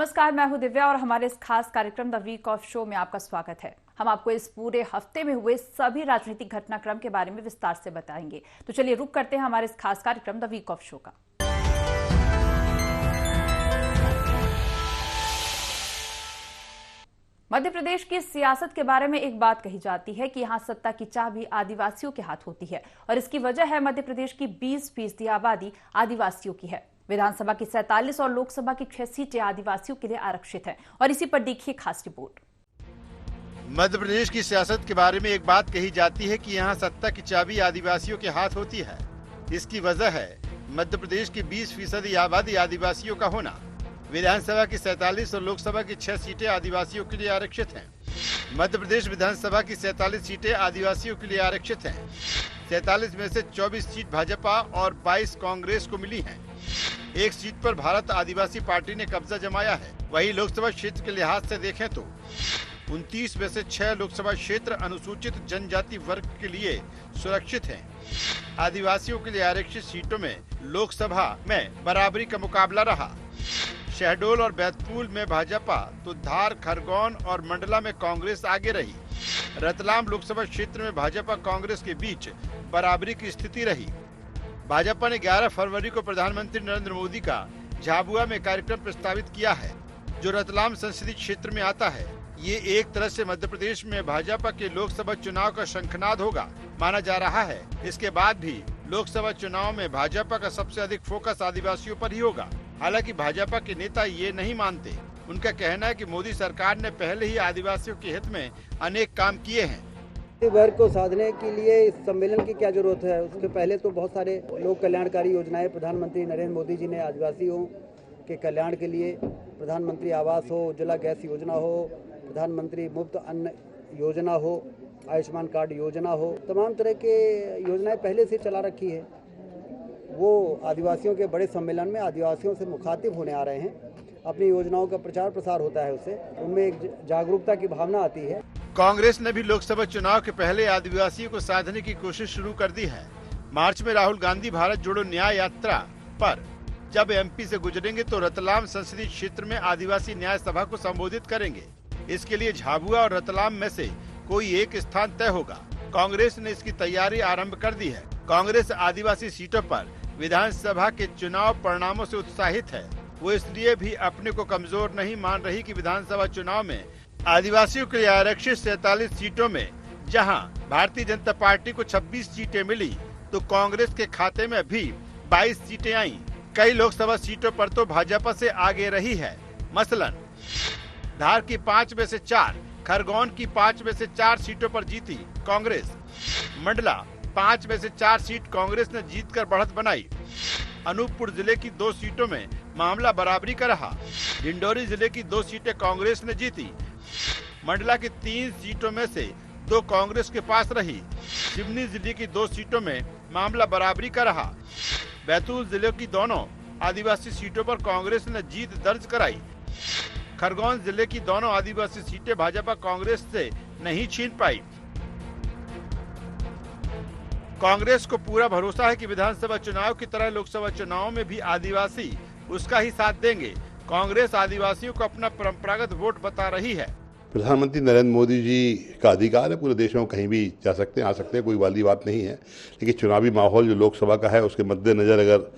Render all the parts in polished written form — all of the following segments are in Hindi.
नमस्कार, मैं हूं दिव्या और हमारे इस खास कार्यक्रम द वीक ऑफ शो में आपका स्वागत है। हम आपको इस पूरे हफ्ते में हुए सभी राजनीतिक घटनाक्रम के बारे में विस्तार से बताएंगे। तो चलिए रुक करते हैं हमारे इस खास कार्यक्रम द वीक ऑफ शो का। मध्य प्रदेश की सियासत के बारे में एक बात कही जाती है कि यहां सत्ता की चाबी आदिवासियों के हाथ होती है और इसकी वजह है मध्य प्रदेश की 20% आबादी आदिवासियों की है। विधानसभा की 47 और लोकसभा की 6 सीटें आदिवासियों के लिए आरक्षित हैं और इसी पर देखिए खास रिपोर्ट। मध्य प्रदेश की सियासत के बारे में एक बात कही जाती है कि यहाँ सत्ता की चाबी आदिवासियों के हाथ होती है। इसकी वजह है मध्य प्रदेश की 20% आबादी आदिवासियों का होना। विधानसभा की 47 और लोकसभा की 6 सीटें आदिवासियों के लिए आरक्षित हैं। मध्य प्रदेश विधानसभा की 47 सीटें आदिवासियों के लिए आरक्षित हैं। 47 में से 24 सीट भाजपा और 22 कांग्रेस को मिली हैं। एक सीट पर भारत आदिवासी पार्टी ने कब्जा जमाया है। वहीं लोकसभा क्षेत्र के लिहाज से देखें तो 29 में से 6 लोकसभा क्षेत्र अनुसूचित जनजाति वर्ग के लिए सुरक्षित हैं। आदिवासियों के लिए आरक्षित सीटों में लोकसभा में बराबरी का मुकाबला रहा। शहडोल और बैतूल में भाजपा तो धार, खरगोन और मंडला में कांग्रेस आगे रही। रतलाम लोकसभा क्षेत्र में भाजपा कांग्रेस के बीच बराबरी की स्थिति रही। भाजपा ने 11 फरवरी को प्रधानमंत्री नरेंद्र मोदी का झाबुआ में कार्यक्रम प्रस्तावित किया है, जो रतलाम संसदीय क्षेत्र में आता है। ये एक तरह से मध्य प्रदेश में भाजपा के लोकसभा चुनाव का शंखनाद होगा माना जा रहा है। इसके बाद भी लोकसभा चुनाव में भाजपा का सबसे अधिक फोकस आदिवासियों पर ही होगा। हालांकि भाजपा के नेता ये नहीं मानते। उनका कहना है कि मोदी सरकार ने पहले ही आदिवासियों के हित में अनेक काम किए हैं। वर्ग को साधने के लिए इस सम्मेलन की क्या जरूरत है? उसके पहले तो बहुत सारे लोक कल्याणकारी योजनाएं प्रधानमंत्री नरेंद्र मोदी जी ने आदिवासियों के कल्याण के लिए, प्रधानमंत्री आवास हो, उज्ज्वला गैस योजना हो, प्रधानमंत्री मुफ्त अन्न योजना हो, आयुष्मान कार्ड योजना हो, तमाम तरह के योजनाएं पहले से चला रखी है। वो आदिवासियों के बड़े सम्मेलन में आदिवासियों से मुखातिब होने आ रहे हैं। अपनी योजनाओं का प्रचार प्रसार होता है, उससे उनमें एक जागरूकता की भावना आती है। कांग्रेस ने भी लोकसभा चुनाव के पहले आदिवासियों को साधने की कोशिश शुरू कर दी है। मार्च में राहुल गांधी भारत जोड़ो न्याय यात्रा पर जब एमपी से गुजरेंगे तो रतलाम संसदीय क्षेत्र में आदिवासी न्याय सभा को संबोधित करेंगे। इसके लिए झाबुआ और रतलाम में से कोई एक स्थान तय होगा। कांग्रेस ने इसकी तैयारी आरंभ कर दी है। कांग्रेस आदिवासी सीटों पर विधानसभा के चुनाव परिणामों से उत्साहित है। वो इसलिए भी अपने को कमजोर नहीं मान रही कि विधानसभा चुनाव में आदिवासियों के लिए आरक्षित 47 सीटों में जहां भारतीय जनता पार्टी को 26 सीटें मिली तो कांग्रेस के खाते में भी 22 सीटें आईं। कई लोकसभा सीटों पर तो भाजपा से आगे रही है। मसलन धार की 5 में से 4, खरगोन की 5 में से 4 सीटों पर जीती कांग्रेस। मंडला 5 में से 4 सीट कांग्रेस ने जीतकर बढ़त बनाई। अनूपपुर जिले की 2 सीटों में मामला बराबरी का रहा। डिंडोरी जिले की 2 सीटें कांग्रेस ने जीती। मंडला की 3 सीटों में से 2 कांग्रेस के पास रही। सिवनी जिले की 2 सीटों में मामला बराबरी का रहा। बैतूल जिले की दोनों आदिवासी सीटों पर कांग्रेस ने जीत दर्ज कराई। खरगोन जिले की दोनों आदिवासी सीटें भाजपा कांग्रेस से नहीं छीन पाई। कांग्रेस को पूरा भरोसा है कि विधानसभा चुनाव की तरह लोकसभा चुनाव में भी आदिवासी उसका ही साथ देंगे। कांग्रेस आदिवासियों को अपना परंपरागत वोट बता रही है। प्रधानमंत्री नरेंद्र मोदी जी का अधिकार है, पूरे देश में कहीं भी जा सकते हैं, आ सकते हैं, कोई वाली बात नहीं है। लेकिन चुनावी माहौल जो लोकसभा का है उसके मद्देनजर अगर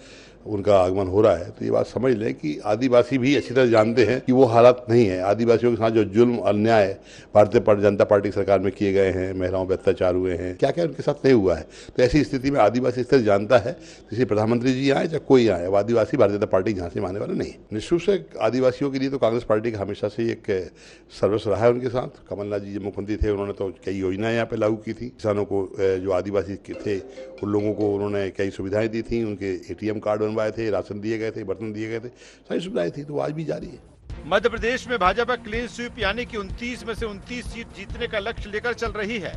उनका आगमन हो रहा है तो ये बात समझ लें कि आदिवासी भी अच्छी तरह जानते हैं कि वो हालात नहीं है। आदिवासियों के साथ जो जुल्म अन्याय भारतीय जनता पार्टी की सरकार में किए गए हैं, महिलाओं पर अत्याचार हुए हैं, क्या क्या उनके साथ नहीं हुआ है। तो ऐसी स्थिति में आदिवासी इस तरह जानता है, किसी प्रधानमंत्री जी आए चाहे कोई आए, वो आदिवासी भारतीय जनता पार्टी यहाँ से मानने वाले नहीं। निश्चित रूप से आदिवासियों के लिए तो कांग्रेस पार्टी का हमेशा से एक सर्विस रहा है उनके साथ। कमलनाथ जी जब मुख्यमंत्री थे उन्होंने तो कई योजनाएं यहाँ पे लागू की थी। किसानों को, जो आदिवासी थे उन लोगों को उन्होंने कई सुविधाएं दी थी। उनके ATM कार्ड बनवाए थे, राशन दिए गए थे, बर्तन दिए गए थे, सारी सुविधाएं थी। तो आज भी जारी है। मध्य प्रदेश में भाजपा क्लीन स्वीप यानी कि 29 में से 29 सीट जीतने का लक्ष्य लेकर चल रही है।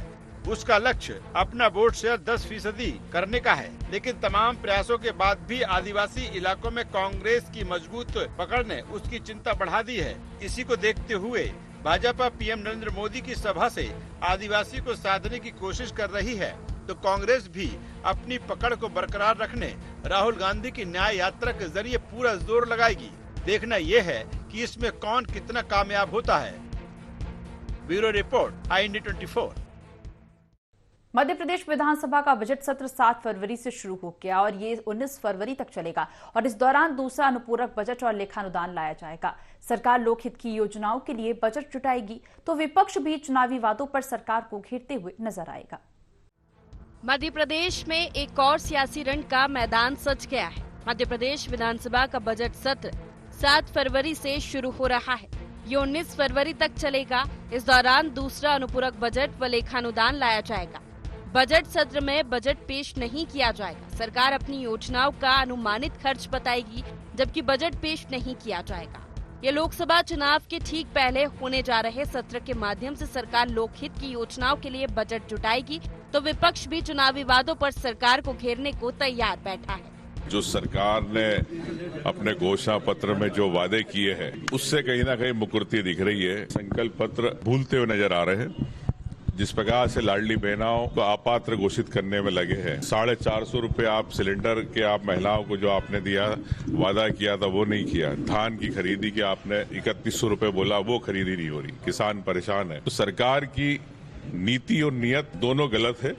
उसका लक्ष्य अपना वोट शेयर 10% करने का है। लेकिन तमाम प्रयासों के बाद भी आदिवासी इलाकों में कांग्रेस की मजबूत पकड़ ने उसकी चिंता बढ़ा दी है। इसी को देखते हुए भाजपा PM नरेंद्र मोदी की सभा से आदिवासी को साधने की कोशिश कर रही है। तो कांग्रेस भी अपनी पकड़ को बरकरार रखने राहुल गांधी की न्याय यात्रा के जरिए पूरा जोर लगाएगी। देखना ये है कि इसमें कौन कितना कामयाब होता है। Bureau report, IND24। Madhya Pradesh विधानसभा का बजट सत्र 7 फरवरी से शुरू हो गया और ये 19 फरवरी तक चलेगा और इस दौरान दूसरा अनुपूरक बजट और लेखानुदान लाया जाएगा। सरकार लोकहित की योजनाओं के लिए बजट जुटाएगी तो विपक्ष भी चुनावी वादों पर सरकार को घेरते हुए नजर आएगा। मध्य प्रदेश में एक और सियासी रण का मैदान सज गया है। मध्य प्रदेश विधानसभा का बजट सत्र 7 फरवरी से शुरू हो रहा है। ये 19 फरवरी तक चलेगा। इस दौरान दूसरा अनुपूरक बजट व लेखानुदान लाया जाएगा। बजट सत्र में बजट पेश नहीं किया जाएगा। सरकार अपनी योजनाओं का अनुमानित खर्च बताएगी, जबकि बजट पेश नहीं किया जाएगा। ये लोकसभा चुनाव के ठीक पहले होने जा रहे सत्र के माध्यम से सरकार लोकहित की योजनाओं के लिए बजट जुटाएगी तो विपक्ष भी चुनावी वादों पर सरकार को घेरने को तैयार बैठा है। जो सरकार ने अपने घोषणा पत्र में जो वादे किए हैं उससे कहीं ना कहीं मुकर्ती दिख रही है। संकल्प पत्र भूलते हुए नजर आ रहे हैं। जिस प्रकार से लाडली बहनाओं को अपात्र घोषित करने में लगे हैं, 450 रुपए आप सिलेंडर के आप महिलाओं को जो आपने दिया वादा किया था वो नहीं किया। धान की खरीदी की आपने 3100 रुपए बोला, वो खरीदी नहीं हो रही। किसान परेशान है। तो सरकार की नीति और नियत दोनों गलत है।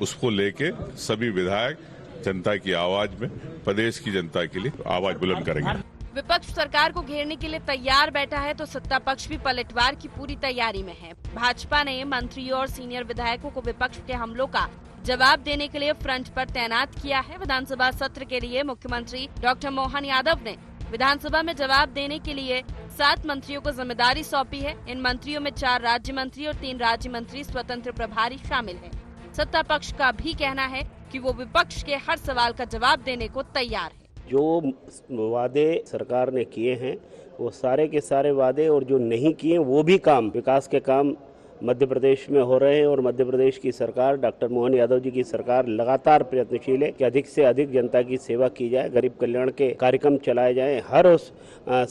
उसको लेके सभी विधायक जनता की आवाज में प्रदेश की जनता के लिए आवाज बुलंद करेंगे। विपक्ष सरकार को घेरने के लिए तैयार बैठा है तो सत्ता पक्ष भी पलटवार की पूरी तैयारी में है। भाजपा ने मंत्रियों और सीनियर विधायकों को विपक्ष के हमलों का जवाब देने के लिए फ्रंट पर तैनात किया है। विधानसभा सत्र के लिए मुख्यमंत्री डॉक्टर मोहन यादव ने विधानसभा में जवाब देने के लिए 7 मंत्रियों को जिम्मेदारी सौंपी है। इन मंत्रियों में 4 राज्य मंत्री और 3 राज्य मंत्री स्वतंत्र प्रभारी शामिल हैं। सत्ता पक्ष का भी कहना है कि वो विपक्ष के हर सवाल का जवाब देने को तैयार है। जो वादे सरकार ने किए हैं वो सारे के सारे वादे और जो नहीं किए वो भी काम, विकास के काम मध्य प्रदेश में हो रहे हैं और मध्य प्रदेश की सरकार, डॉक्टर मोहन यादव जी की सरकार लगातार प्रयत्नशील है कि अधिक से अधिक जनता की सेवा की जाए, गरीब कल्याण के कार्यक्रम चलाए जाएं, हर उस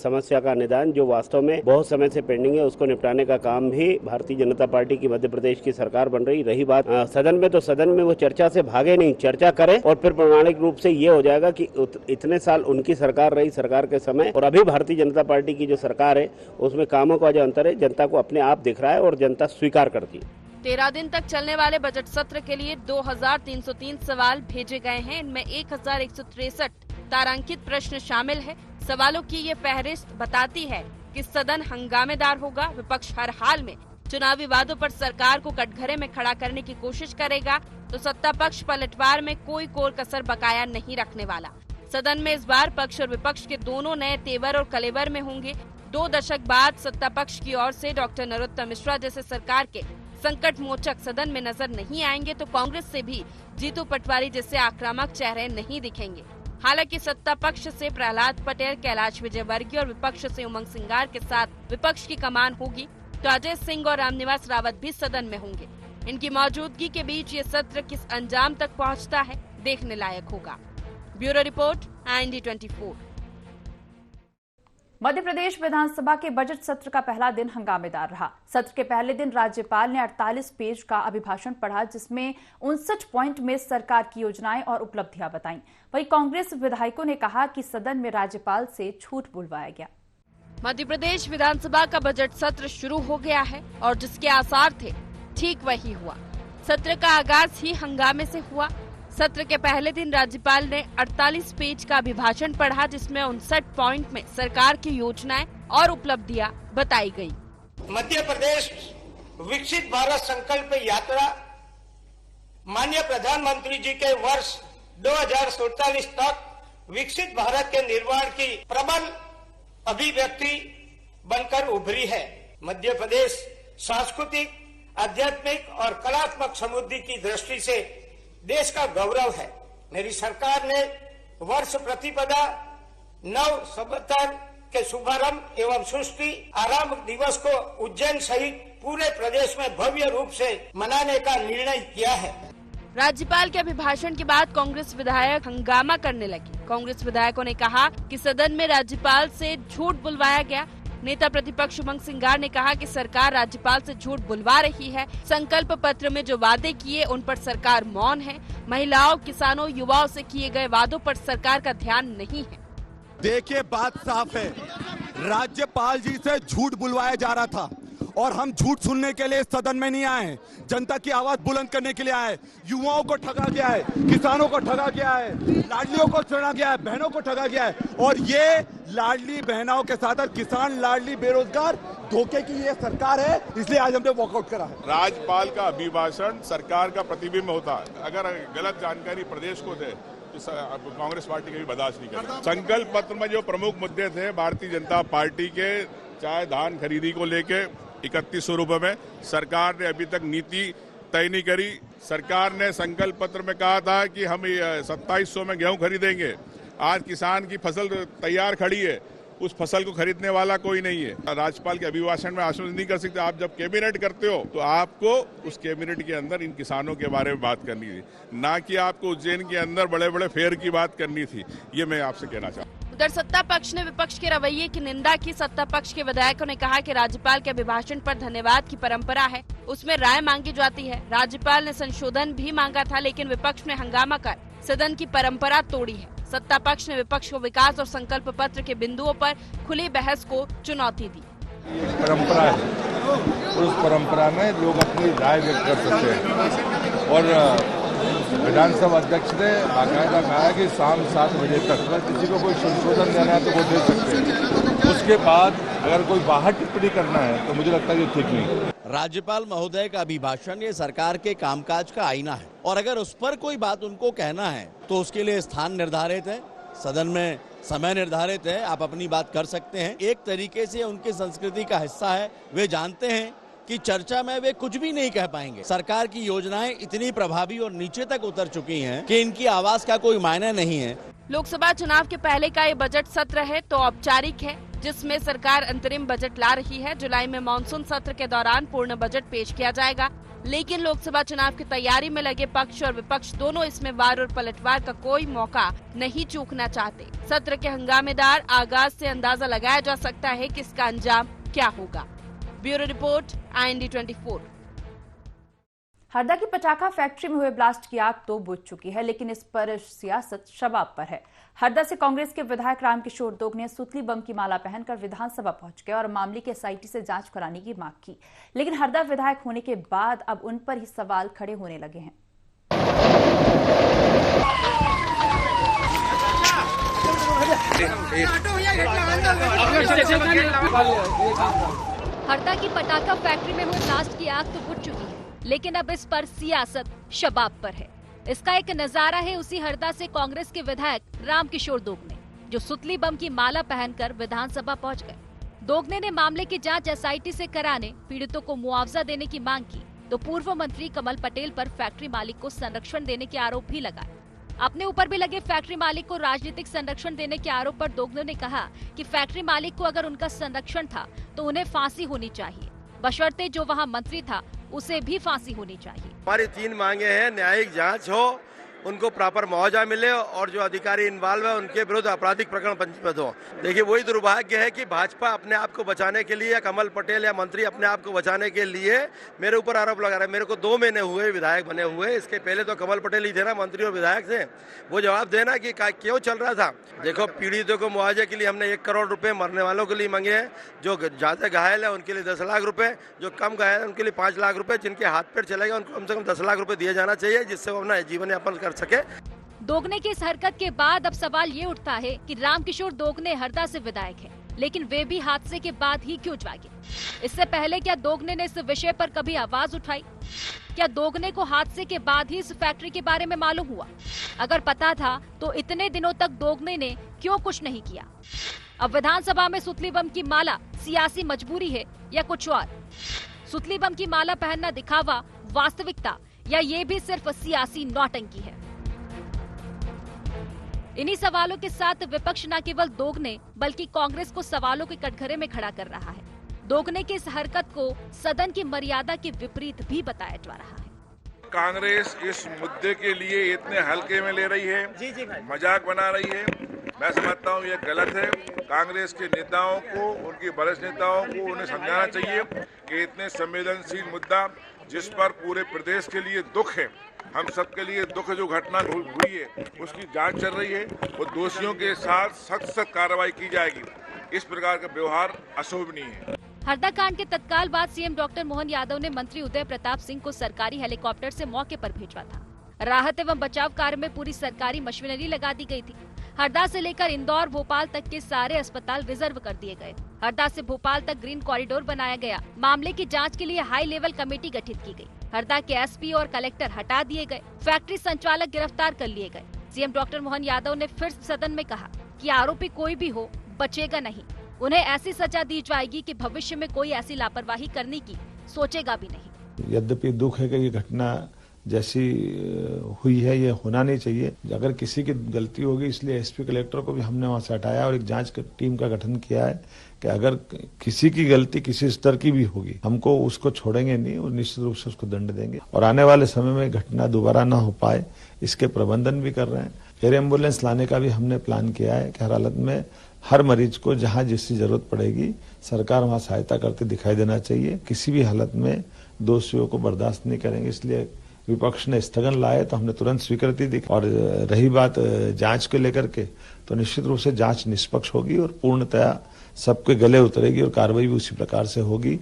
समस्या का निदान जो वास्तव में बहुत समय से पेंडिंग है उसको निपटाने का काम भी भारतीय जनता पार्टी की मध्य प्रदेश की सरकार बन रही बात सदन में, तो सदन में वो चर्चा से भागे नहीं, चर्चा करें और फिर प्रमाणिक रूप से ये हो जाएगा कि इतने साल उनकी सरकार रही, सरकार के समय और अभी भारतीय जनता पार्टी की जो सरकार है उसमें कामों का जो अंतर है जनता को अपने आप दिख रहा है और जनता स्वीकार करती है। 13 दिन तक चलने वाले बजट सत्र के लिए 2303 सवाल भेजे गए हैं। इनमें 1163 तारांकित प्रश्न शामिल है। सवालों की ये फहरिस्त बताती है कि सदन हंगामेदार होगा। विपक्ष हर हाल में चुनावी वादों पर सरकार को कटघरे में खड़ा करने की कोशिश करेगा तो सत्ता पक्ष पलटवार में कोई कोर कसर बकाया नहीं रखने वाला। सदन में इस बार पक्ष और विपक्ष के दोनों नए तेवर और कलेवर में होंगे। 2 दशक बाद सत्ता पक्ष की ओर से डॉक्टर नरोत्तम मिश्रा जैसे सरकार के संकट मोचक सदन में नजर नहीं आएंगे तो कांग्रेस से भी जीतू पटवारी जैसे आक्रामक चेहरे नहीं दिखेंगे। हालांकि सत्ता पक्ष से प्रहलाद पटेल, कैलाश विजयवर्गीय और विपक्ष से उमंग सिंगार के साथ विपक्ष की कमान होगी तो अजय सिंह और रामनिवास रावत भी सदन में होंगे। इनकी मौजूदगी के बीच ये सत्र किस अंजाम तक पहुंचता है देखने लायक होगा। Bureau report, IND24। Madhya Pradesh विधानसभा के बजट सत्र का पहला दिन हंगामेदार रहा। सत्र के पहले दिन राज्यपाल ने 48 पेज का अभिभाषण पढ़ा जिसमें 59 पॉइंट में सरकार की योजनाएं और उपलब्धियां बताईं। वहीं कांग्रेस विधायकों ने कहा कि सदन में राज्यपाल से झूठ बुलवाया गया। मध्य प्रदेश विधानसभा का बजट सत्र शुरू हो गया है और जिसके आसार थे ठीक वही हुआ। सत्र का आगाज ही हंगामे से हुआ। सत्र के पहले दिन राज्यपाल ने 48 पेज का अभिभाषण पढ़ा जिसमें 59 पॉइंट में सरकार की योजनाएं और उपलब्धियां बताई गई। मध्य प्रदेश विकसित भारत संकल्प यात्रा माननीय प्रधानमंत्री जी के वर्ष 2047 तक विकसित भारत के निर्माण की प्रबल अभिव्यक्ति बनकर उभरी है। मध्य प्रदेश सांस्कृतिक, आध्यात्मिक और कलात्मक समृद्धि की दृष्टि से देश का गौरव है। मेरी सरकार ने वर्ष प्रतिपदा 9 संवत्सर के शुभारंभ एवं सृष्टि आरंभ दिवस को उज्जैन सहित पूरे प्रदेश में भव्य रूप से मनाने का निर्णय किया है। राज्यपाल के अभिभाषण के बाद कांग्रेस विधायक हंगामा करने लगे। कांग्रेस विधायकों ने कहा कि सदन में राज्यपाल से झूठ बुलवाया गया। नेता प्रतिपक्ष उमंग सिंगार ने कहा कि सरकार राज्यपाल से झूठ बुलवा रही है। संकल्प पत्र में जो वादे किए उन पर सरकार मौन है। महिलाओं, किसानों, युवाओं से किए गए वादों पर सरकार का ध्यान नहीं है। देखिए बात साफ है, राज्यपाल जी से झूठ बुलवाया जा रहा था और हम झूठ सुनने के लिए सदन में नहीं आए, जनता की आवाज बुलंद करने के लिए आए। युवाओं को ठगा गया है, किसानों को ठगा गया है, लाडलियों को चढ़ा गया है, बहनों को ठगा गया है और ये लाडली बहनों के साथ किसान, लाडली, बेरोजगार, धोखे की ये सरकार है, इसलिए आज हमने वॉकआउट करा है। राज्यपाल का अभिभाषण सरकार का प्रतिबिंब होता है। अगर गलत जानकारी प्रदेश को दे तो कांग्रेस पार्टी कभी बर्दाश्त नहीं करेगी। संकल्प पत्र में जो प्रमुख मुद्दे थे भारतीय जनता पार्टी के, चाहे धान खरीदी को लेके 3100 रुपए में, सरकार ने अभी तक नीति तय नहीं करी। सरकार ने संकल्प पत्र में कहा था कि हम 2700 में गेहूं खरीदेंगे। आज किसान की फसल तैयार खड़ी है, उस फसल को खरीदने वाला कोई नहीं है। राज्यपाल के अभिभाषण में आश्वासन नहीं कर सकते। आप जब कैबिनेट करते हो तो आपको उस कैबिनेट के अंदर इन किसानों के बारे में बात करनी थी, ना कि आपको उज्जैन के अंदर बड़े बड़े फेयर की बात करनी थी। ये मैं आपसे कहना चाहता हूँ। उधर सत्ता पक्ष ने विपक्ष के रवैये की निंदा की। सत्ता पक्ष के विधायकों ने कहा कि राज्यपाल के अभिभाषण पर धन्यवाद की परंपरा है, उसमें राय मांगी जाती है। राज्यपाल ने संशोधन भी मांगा था, लेकिन विपक्ष ने हंगामा कर सदन की परंपरा तोड़ी है। सत्ता पक्ष ने विपक्ष को विकास और संकल्प पत्र के बिंदुओं पर खुली बहस को चुनौती दी। परंपरा है और उस परंपरा में लोग अपनी राय व्यक्त कर सकते हैं और विधानसभा अध्यक्ष ने बाकायदा कहा कि शाम 7 बजे तक अगर किसी को कोई संशोधन देना है तो वो दे सकते हैं। उसके बाद अगर कोई बाहर टिप्पणी करना है तो मुझे लगता है ये ठीक नहीं। राज्यपाल महोदय का अभिभाषण ये सरकार के कामकाज का आईना है और अगर उस पर कोई बात उनको कहना है तो उसके लिए स्थान निर्धारित है, सदन में समय निर्धारित है, आप अपनी बात कर सकते हैं। एक तरीके से उनकी संस्कृति का हिस्सा है। वे जानते हैं कि चर्चा में वे कुछ भी नहीं कह पाएंगे। सरकार की योजनाएं इतनी प्रभावी और नीचे तक उतर चुकी हैं कि इनकी आवाज का कोई मायने नहीं है। लोकसभा चुनाव के पहले का ये बजट सत्र है तो औपचारिक है, जिसमें सरकार अंतरिम बजट ला रही है। जुलाई में मानसून सत्र के दौरान पूर्ण बजट पेश किया जाएगा, लेकिन लोकसभा चुनाव की तैयारी में लगे पक्ष और विपक्ष दोनों इसमें वार और पलटवार का कोई मौका नहीं चूकना चाहते। सत्र के हंगामेदार आगाज से अंदाजा लगाया जा सकता है कि इसका अंजाम क्या होगा। Bureau report, IND 24। हरदा की पटाखा फैक्ट्री में हुए ब्लास्ट की आग तो बुझ चुकी है, लेकिन इस पर सियासत शबाब पर है। हरदा से कांग्रेस के विधायक रामकिशोर दोगने सुतली बम की माला पहनकर विधानसभा पहुंच गए और मामले की SIT से जांच कराने की मांग की, लेकिन हरदा विधायक होने के बाद अब उन पर ही सवाल खड़े होने लगे हैं। हरदा की पटाखा फैक्ट्री में हुए ब्लास्ट की आग तो बुझ चुकी है, लेकिन अब इस पर सियासत शबाब पर है। इसका एक नजारा है उसी हरदा से कांग्रेस के विधायक रामकिशोर दोगने, जो सुतली बम की माला पहनकर विधानसभा पहुंच गए। दोगने ने मामले की जांच SIT से कराने, पीड़ितों को मुआवजा देने की मांग की, तो पूर्व मंत्री कमल पटेल पर फैक्ट्री मालिक को संरक्षण देने के आरोप भी लगाए। अपने ऊपर भी लगे फैक्ट्री मालिक को राजनीतिक संरक्षण देने के आरोप पर दोगने ने कहा कि फैक्ट्री मालिक को अगर उनका संरक्षण था तो उन्हें फांसी होनी चाहिए, बशर्ते जो वहां मंत्री था उसे भी फांसी होनी चाहिए। हमारी 3 मांगे हैं, न्यायिक जांच हो, उनको प्रॉपर मुआवजा मिले और जो अधिकारी इन्वॉल्व है उनके विरुद्ध आपराधिक प्रकरण पंजीबद्ध हो। देखिए, वही दुर्भाग्य है कि भाजपा अपने आप को बचाने के लिए या कमल पटेल या मंत्री अपने आप को बचाने के लिए मेरे ऊपर आरोप लगा रहे हैं। मेरे को 2 महीने हुए विधायक बने हुए, इसके पहले तो कमल पटेल ही थे ना मंत्री और विधायक थे। वो जवाब देना कि क्यों चल रहा था। देखो, पीड़ितों को मुआवजे के लिए हमने 1 करोड़ रुपए मरने वालों के लिए मांगे हैं, जो ज्यादा घायल है उनके लिए 10 लाख रुपए, जो कम घायल है उनके लिए 5 लाख रुपए, जिनके हाथ पैर चलेगा उनको कम से कम 10 लाख रुपए दिया जाना चाहिए, जिससे वो अपना जीवन यापन कर सके। दोगने की इस हरकत के बाद अब सवाल ये उठता है कि रामकिशोर दोगने हरदा से विधायक हैं, लेकिन वे भी हादसे के बाद ही क्यों जागे? इससे पहले क्या दोगने ने इस विषय पर कभी आवाज उठाई? क्या दोगने को हादसे के बाद ही इस फैक्ट्री के बारे में मालूम हुआ? अगर पता था तो इतने दिनों तक दोगने ने क्यों कुछ नहीं किया? अब विधानसभा में सुतली बम की माला सियासी मजबूरी है या कुछ और? सुतली बम की माला पहनना दिखावा, वास्तविकता, या ये भी सिर्फ सियासी नौटंकी है? इन्हीं सवालों के साथ विपक्ष न केवल दोगने बल्कि कांग्रेस को सवालों के कटघरे में खड़ा कर रहा है। दोगने की इस हरकत को सदन की मर्यादा के विपरीत भी बताया जा रहा है। कांग्रेस इस मुद्दे के लिए इतने हल्के में ले रही है, मजाक बना रही है। मैं समझता हूँ ये गलत है। कांग्रेस के नेताओं को, उनके वरिष्ठ नेताओं को उन्हें समझाना चाहिए कि इतने संवेदनशील मुद्दा जिस पर पूरे प्रदेश के लिए दुख है, हम सबके लिए दुख जो घटना हुई है उसकी जांच चल रही है और दोषियों के साथ सख्त कार्रवाई की जाएगी। इस प्रकार का व्यवहार अशोभनीय है। हरदा कांड के तत्काल बाद सीएम डॉक्टर मोहन यादव ने मंत्री उदय प्रताप सिंह को सरकारी हेलीकॉप्टर से मौके पर भेजा था। राहत एवं बचाव कार्य में पूरी सरकारी मशीनरी लगा दी गई थी। हरदा से लेकर इंदौर, भोपाल तक के सारे अस्पताल रिजर्व कर दिए गए। हरदा से भोपाल तक ग्रीन कॉरिडोर बनाया गया। मामले की जांच के लिए हाई लेवल कमेटी गठित की गई। हरदा के एसपी और कलेक्टर हटा दिए गए। फैक्ट्री संचालक गिरफ्तार कर लिए गए। सीएम डॉक्टर मोहन यादव ने फिर सदन में कहा कि आरोपी कोई भी हो बचेगा नहीं। उन्हें ऐसी सजा दी जाएगी कि भविष्य में कोई ऐसी लापरवाही करने की सोचेगा भी नहीं। यद्यपि दुख है कि ये घटना जैसी हुई है ये होना नहीं चाहिए। अगर किसी की गलती होगी इसलिए एसपी कलेक्टर को भी हमने वहां से हटाया और एक जांच टीम का गठन किया है कि अगर किसी की गलती किसी स्तर की भी होगी हमको उसको छोड़ेंगे नहीं और निश्चित रूप से उसको दंड देंगे। और आने वाले समय में घटना दोबारा ना हो पाए इसके प्रबंधन भी कर रहे हैं। एयर एम्बुलेंस लाने का भी हमने प्लान किया है कि हर हालत में हर मरीज को जहां जिसकी जरूरत पड़ेगी सरकार वहां सहायता करते दिखाई देना चाहिए। किसी भी हालत में दोषियों को बर्दाश्त नहीं करेंगे। इसलिए विपक्ष ने स्थगन लाए तो हमने तुरंत स्वीकृति दी। और रही बात जांच को लेकर के तो निश्चित रूप से जांच निष्पक्ष होगी और पूर्णतया सबके गले उतरेगी और कार्रवाई भी उसी प्रकार से होगी।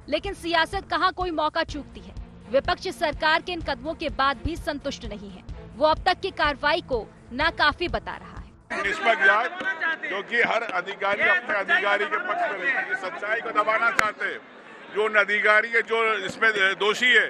लेकिन सियासत कहां कोई मौका चूकती है। विपक्ष सरकार के इन कदमों के बाद भी संतुष्ट नहीं है। वो अब तक की कार्रवाई को नाकाफी बता रहा है। निष्पक्ष जांच, क्योंकि हर अधिकारी अपने अधिकारी के पक्ष में रहते हैं। सच्चाई को दबाना चाहते हैं। जो अधिकारी है जो इसमें दोषी है,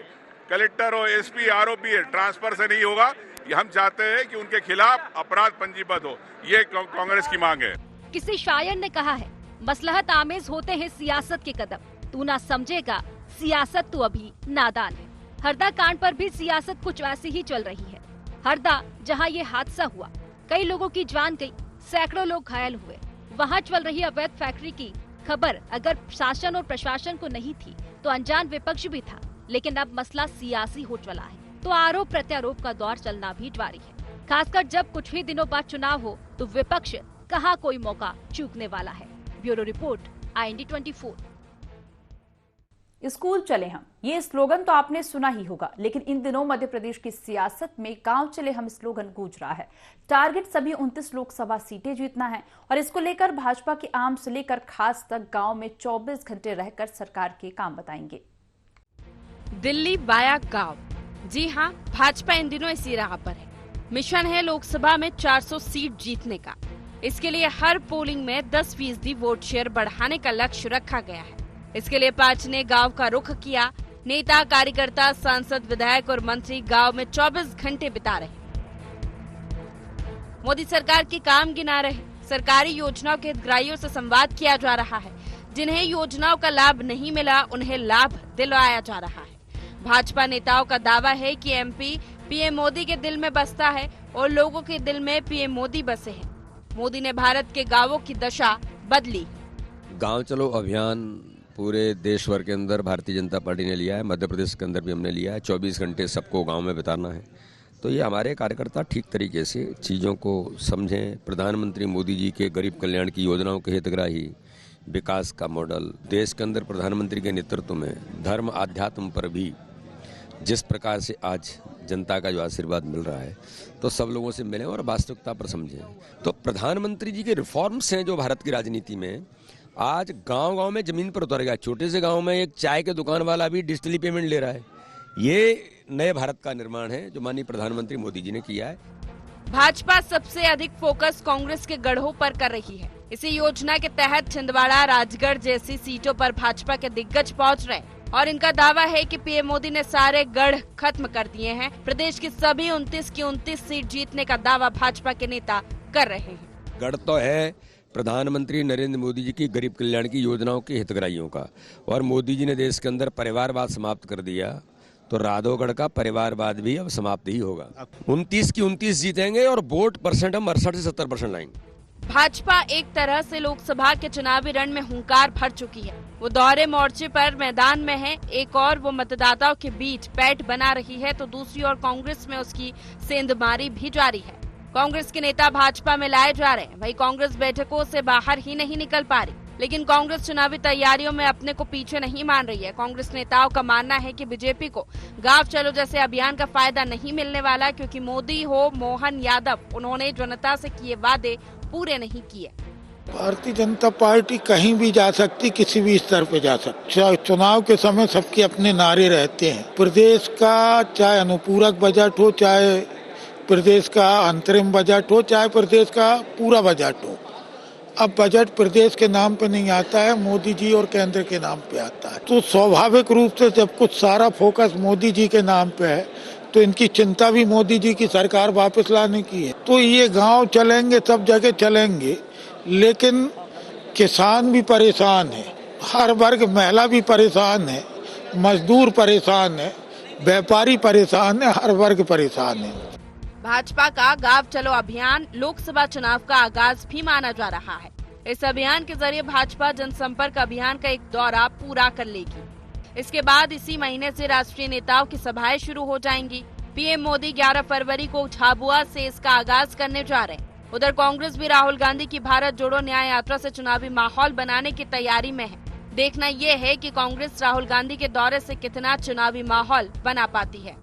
कलेक्टर और एसपी आरोपी है, ट्रांसफर से नहीं होगा। ये हम चाहते हैं कि उनके खिलाफ अपराध पंजीबद्ध हो। ये कांग्रेस की मांग है। किसी शायर ने कहा है, मसलहत आमेज होते हैं सियासत के कदम, तू ना समझेगा सियासत तू अभी नादान है। हरदा कांड पर भी सियासत कुछ वैसी ही चल रही है। हरदा जहां ये हादसा हुआ, कई लोगों की जान गई, सैकड़ों लोग घायल हुए। वहां चल रही अवैध फैक्ट्री की खबर अगर शासन और प्रशासन को नहीं थी तो अनजान विपक्ष भी था। लेकिन अब मसला सियासी हो चला है तो आरोप प्रत्यारोप का दौर चलना भी जारी है। खासकर जब कुछ ही दिनों बाद चुनाव हो तो विपक्ष कहां कोई मौका चूकने वाला है। Bureau report, IND 24। स्कूल चले हम, ये स्लोगन तो आपने सुना ही होगा, लेकिन इन दिनों मध्य प्रदेश की सियासत में गांव चले हम स्लोगन गूंज रहा है। टारगेट सभी 29 लोकसभा सीटें जीतना है और इसको लेकर भाजपा की आम से लेकर खास तक गांव में 24 घंटे रहकर सरकार के काम बताएंगे। दिल्ली वाया गांव। जी हां, भाजपा इन दिनों इसी राह पर है। मिशन है लोकसभा में 400 सीट जीतने का। इसके लिए हर पोलिंग में 10% वोट शेयर बढ़ाने का लक्ष्य रखा गया है। इसके लिए पार्टी ने गांव का रुख किया। नेता, कार्यकर्ता, सांसद, विधायक और मंत्री गांव में 24 घंटे बिता रहे। मोदी सरकार के काम गिना रहे। सरकारी योजनाओं के हितग्राहियों से संवाद किया जा रहा है। जिन्हें योजनाओं का लाभ नहीं मिला उन्हें लाभ दिलवाया जा रहा है। भाजपा नेताओं का दावा है कि MP PM मोदी के दिल में बसता है और लोगों के दिल में PM मोदी बसे हैं। मोदी ने भारत के गांवों की दशा बदली। गांव चलो अभियान पूरे देश भर के अंदर भारतीय जनता पार्टी ने लिया है। मध्य प्रदेश के अंदर भी हमने लिया है। 24 घंटे सबको गांव में बिताना है। तो ये हमारे कार्यकर्ता ठीक तरीके से चीज़ों को समझें। प्रधानमंत्री मोदी जी के गरीब कल्याण की योजनाओं के हितग्राही, विकास का मॉडल, देश के अंदर प्रधानमंत्री के नेतृत्व में धर्म आध्यात्म पर भी जिस प्रकार से आज जनता का जो आशीर्वाद मिल रहा है तो सब लोगों से मिलें और वास्तविकता पर समझें। तो प्रधानमंत्री जी के रिफॉर्म्स हैं जो भारत की राजनीति में आज गांव-गांव में जमीन पर उतर गया। छोटे से गांव में एक चाय के दुकान वाला भी डिजिटली पेमेंट ले रहा है। ये नए भारत का निर्माण है जो माननीय प्रधानमंत्री मोदी जी ने किया है। भाजपा सबसे अधिक फोकस कांग्रेस के गढ़ों पर कर रही है। इसी योजना के तहत छिंदवाड़ा, राजगढ़ जैसी सीटों पर भाजपा के दिग्गज पहुंच रहे और इनका दावा है कि PM मोदी ने सारे गढ़ खत्म कर दिए हैं। प्रदेश की सभी 29 की 29 सीट जीतने का दावा भाजपा के नेता कर रहे हैं। गढ़ तो है प्रधानमंत्री नरेंद्र मोदी जी की गरीब कल्याण की योजनाओं के हितग्राहियों का, और मोदी जी ने देश के अंदर परिवारवाद समाप्त कर दिया तो राधोगढ़ का परिवारवाद भी अब समाप्त ही होगा। 29 की 29 जीतेंगे और वोट परसेंट हम 68 से 70% लाएंगे। भाजपा एक तरह से लोकसभा के चुनावी रण में हुंकार भर चुकी है। वो दोहरे मोर्चे पर मैदान में है। एक और वो मतदाताओं के बीच पैठ बना रही है तो दूसरी ओर कांग्रेस में उसकी सेंधमारी भी जारी है। कांग्रेस के नेता भाजपा में लाए जा रहे हैं, वही कांग्रेस बैठकों से बाहर ही नहीं निकल पा रही। लेकिन कांग्रेस चुनावी तैयारियों में अपने को पीछे नहीं मान रही है। कांग्रेस नेताओं का मानना है कि बीजेपी को गांव चलो जैसे अभियान का फायदा नहीं मिलने वाला, क्योंकि मोदी हो मोहन यादव, उन्होंने जनता से किए वादे पूरे नहीं किए। भारतीय जनता पार्टी कहीं भी जा सकती, किसी भी स्तर पे जा सकती। चुनाव के समय सबके अपने नारे रहते हैं। प्रदेश का चाहे अनुपूरक बजट हो, चाहे प्रदेश का अंतरिम बजट हो, चाहे प्रदेश का पूरा बजट हो, अब बजट प्रदेश के नाम पे नहीं आता है, मोदी जी और केंद्र के नाम पे आता है। तो स्वाभाविक रूप से जब कुछ सारा फोकस मोदी जी के नाम पे है, तो इनकी चिंता भी मोदी जी की सरकार वापस लाने की है। तो ये गांव चलेंगे, सब जगह चलेंगे, लेकिन किसान भी परेशान है, हर वर्ग, महिला भी परेशान है, मजदूर परेशान है, व्यापारी परेशान है, हर वर्ग परेशान है। भाजपा का गांव चलो अभियान लोकसभा चुनाव का आगाज भी माना जा रहा है। इस अभियान के जरिए भाजपा जनसंपर्क अभियान का एक दौरा पूरा कर लेगी। इसके बाद इसी महीने से राष्ट्रीय नेताओं की सभाएं शुरू हो जाएंगी। पीएम मोदी 11 फरवरी को झाबुआ से इसका आगाज करने जा रहे हैं। उधर कांग्रेस भी राहुल गांधी की भारत जोड़ो न्याय यात्रा से चुनावी माहौल बनाने की तैयारी में है। देखना ये है कि कांग्रेस राहुल गांधी के दौरे से कितना चुनावी माहौल बना पाती है।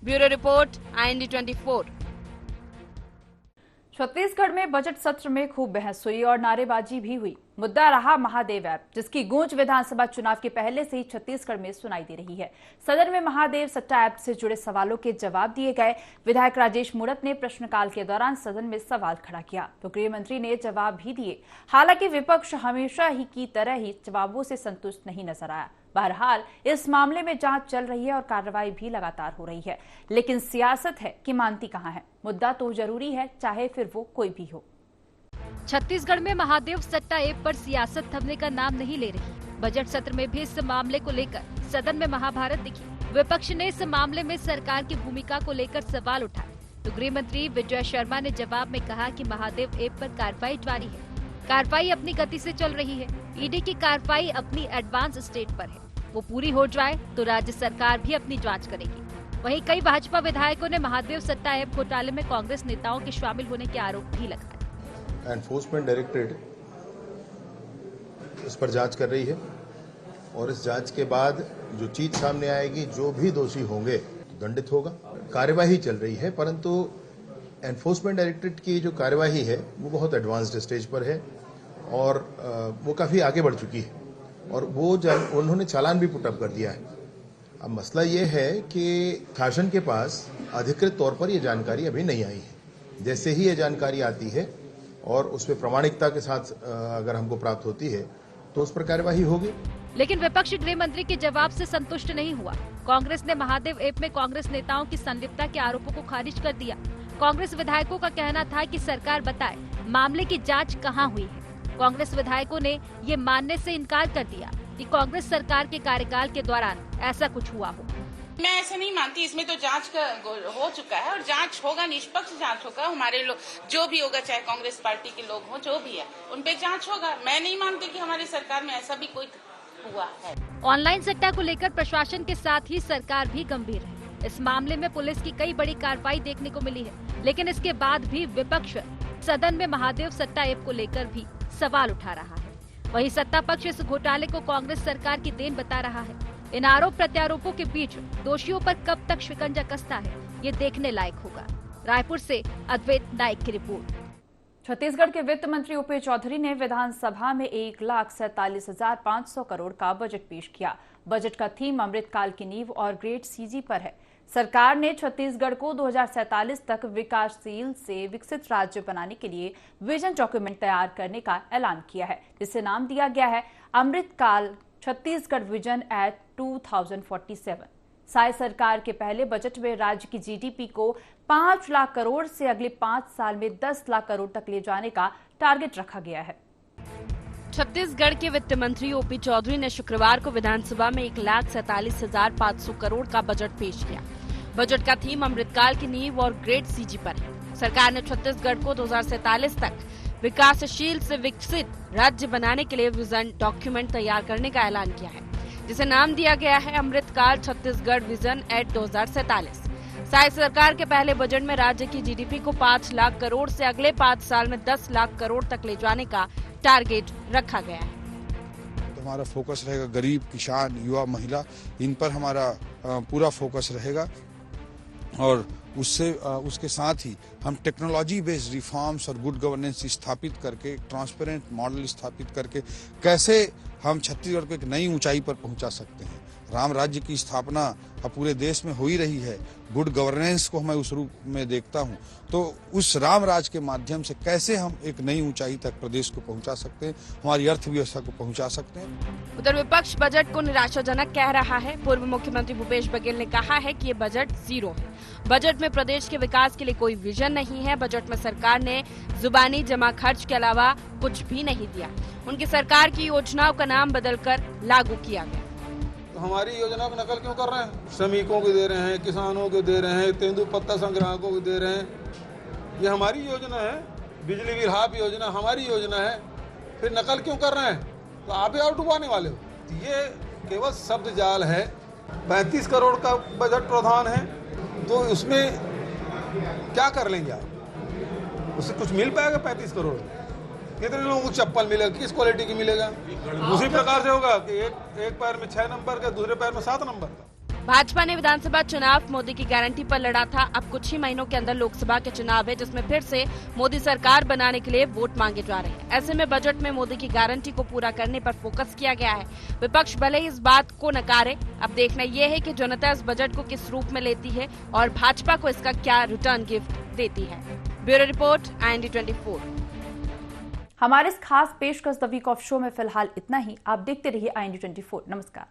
Bureau report, IND 24। छत्तीसगढ़ में बजट सत्र में खूब बहस हुई और नारेबाजी भी हुई। मुद्दा रहा महादेव ऐप, जिसकी गूंज विधानसभा चुनाव के पहले से ही छत्तीसगढ़ में सुनाई दे रही है। सदन में महादेव सट्टा ऐप से जुड़े सवालों के जवाब दिए गए। विधायक राजेश मूणत ने प्रश्नकाल के दौरान सदन में सवाल खड़ा किया तो गृह मंत्री ने जवाब भी दिए। हालांकि विपक्ष हमेशा ही की तरह ही जवाबों से संतुष्ट नहीं नजर आया। बहरहाल इस मामले में जांच चल रही है और कार्रवाई भी लगातार हो रही है, लेकिन सियासत है कि मानती कहां है। मुद्दा तो जरूरी है, चाहे फिर वो कोई भी हो। छत्तीसगढ़ में महादेव सट्टा ऐप पर सियासत थमने का नाम नहीं ले रही। बजट सत्र में भी इस मामले को लेकर सदन में महाभारत दिखी। विपक्ष ने इस मामले में सरकार की भूमिका को लेकर सवाल उठाए तो गृह मंत्री विजय शर्मा ने जवाब में कहा कि महादेव ऐप पर कार्रवाई जारी है। कार्रवाई अपनी गति से चल रही है। ईडी की कार्रवाई अपनी एडवांस स्टेज पर है। वो पूरी हो जाए तो राज्य सरकार भी अपनी जांच करेगी। वहीं कई भाजपा विधायकों ने महादेव सट्टा ऐप घोटाले में कांग्रेस नेताओं के शामिल होने के आरोप भी लगाए। एनफोर्समेंट डायरेक्टरेट इस पर जांच कर रही है और इस जांच के बाद जो चीज सामने आएगी, जो भी दोषी होंगे तो दंडित होगा। कार्यवाही चल रही है, परंतु एनफोर्समेंट डायरेक्टरेट की जो कार्यवाही है वो बहुत एडवांस्ड स्टेज पर है और वो काफी आगे बढ़ चुकी है और वो उन्होंने चालान भी पुटअप कर दिया है। अब मसला ये है कि शासन के पास अधिकृत तौर पर ये जानकारी अभी नहीं आई है। जैसे ही ये जानकारी आती है और उसमें प्रामाणिकता के साथ अगर हमको प्राप्त होती है तो उस पर कार्यवाही होगी। लेकिन विपक्ष गृह मंत्री के जवाब से संतुष्ट नहीं हुआ। कांग्रेस ने महादेव ऐप में कांग्रेस नेताओं की संलिप्तता के आरोपों को खारिज कर दिया। कांग्रेस विधायकों का कहना था कि सरकार बताए मामले की जांच कहां हुई है। कांग्रेस विधायकों ने ये मानने से इनकार कर दिया कि कांग्रेस सरकार के कार्यकाल के दौरान ऐसा कुछ हुआ हो। मैं ऐसे नहीं मानती। इसमें तो जांच का हो चुका है और जांच होगा, निष्पक्ष जांच होगा। हमारे लोग जो भी होगा, चाहे कांग्रेस पार्टी के लोग हों, जो भी है, उन पे जांच होगा। मैं नहीं मानती कि हमारी सरकार में ऐसा भी कोई हुआ है। ऑनलाइन सट्टा को लेकर प्रशासन के साथ ही सरकार भी गंभीर है। इस मामले में पुलिस की कई बड़ी कार्रवाई देखने को मिली है, लेकिन इसके बाद भी विपक्ष सदन में महादेव सट्टा ऐप को लेकर भी सवाल उठा रहा है। वहीं सत्ता पक्ष इस घोटाले को कांग्रेस सरकार की देन बता रहा है। इन आरोप प्रत्यारोपों के बीच दोषियों पर कब तक शिकंजा कसता है, ये देखने लायक होगा। रायपुर से अद्वैत नाइक की रिपोर्ट। छत्तीसगढ़ के वित्त मंत्री ओपी चौधरी ने विधानसभा में 1,47,500 करोड़ का बजट पेश किया। बजट का थीम अमृतकाल की नींव और ग्रेट सीजी पर है। सरकार ने छत्तीसगढ़ को 2047 तक विकासशील से विकसित राज्य बनाने के लिए विजन डॉक्यूमेंट तैयार करने का ऐलान किया है, जिसे नाम दिया गया है अमृतकाल छत्तीसगढ़ विजन एट 2047। साय सरकार के पहले बजट में राज्य की जीडीपी को 5 लाख करोड़ से अगले 5 साल में 10 लाख करोड़ तक ले जाने का टारगेट रखा गया है। छत्तीसगढ़ के वित्त मंत्री ओपी चौधरी ने शुक्रवार को विधानसभा में 1,47,500 करोड़ का बजट पेश किया। बजट का थीम अमृतकाल की नींव और ग्रेट सीजी पर है। सरकार ने छत्तीसगढ़ को 2047 तक विकासशील से विकसित राज्य बनाने के लिए विजन डॉक्यूमेंट तैयार करने का ऐलान किया है, जिसे नाम दिया गया है अमृतकाल छत्तीसगढ़ विजन एट 2047। साय सरकार के पहले बजट में राज्य की जीडीपी को 5 लाख करोड़ से अगले 5 साल में 10 लाख करोड़ तक ले जाने का टारगेट रखा गया है। हमारा फोकस रहेगा। गरीब, किसान, युवा, महिला, इन पर हमारा पूरा फोकस रहेगा। और उसके साथ ही हम टेक्नोलॉजी बेस्ड रिफॉर्म्स और गुड गवर्नेंस स्थापित करके, ट्रांसपेरेंट मॉडल स्थापित करके कैसे हम छत्तीसगढ़ को एक नई ऊंचाई पर पहुंचा सकते हैं। राम राज्य की स्थापना अब पूरे देश में हो ही रही है। गुड गवर्नेंस को मैं उस रूप में देखता हूं, तो उस राम राज के माध्यम से कैसे हम एक नई ऊंचाई तक प्रदेश को पहुंचा सकते हैं, हमारी अर्थव्यवस्था को पहुंचा सकते हैं। उधर विपक्ष बजट को निराशाजनक कह रहा है। पूर्व मुख्यमंत्री भूपेश बघेल ने कहा है कि ये बजट जीरो है। बजट में प्रदेश के विकास के लिए कोई विजन नहीं है। बजट में सरकार ने जुबानी जमा खर्च के अलावा कुछ भी नहीं दिया। उनकी सरकार की योजनाओं का नाम बदलकर लागू किया गया। हमारी योजना को नकल क्यों कर रहे हैं? श्रमिकों को दे रहे हैं, किसानों को दे रहे हैं, तेंदुपत्ता संग्राहकों को दे रहे हैं। ये हमारी योजना है। बिजली बिल हाफ योजना हमारी योजना है, फिर नकल क्यों कर रहे हैं? तो आप ही और डुबाने वाले हो। ये केवल शब्द जाल है। 35 करोड़ का बजट प्रावधान है, तो उसमें क्या कर लेंगे आप? उससे कुछ मिल पाएगा? 35 करोड़ कितने लोगों को चप्पल मिलेगा? किस क्वालिटी की मिलेगा? उसी प्रकार से होगा कि एक पैर में 6 नंबर का, दूसरे पैर में 7 नंबर का। भाजपा ने विधानसभा चुनाव मोदी की गारंटी पर लड़ा था। अब कुछ ही महीनों के अंदर लोकसभा के चुनाव है, जिसमें फिर से मोदी सरकार बनाने के लिए वोट मांगे जा रहे हैं। ऐसे में बजट में मोदी की गारंटी को पूरा करने पर फोकस किया गया है। विपक्ष भले ही इस बात को नकारे, अब देखना यह है कि जनता इस बजट को किस रूप में लेती है और भाजपा को इसका क्या रिटर्न गिफ्ट देती है। Bureau report, IND 24। हमारे इस खास पेशकश द वीक ऑफ शो में फिलहाल इतना ही। आप देखते रहिए IND 24। नमस्कार।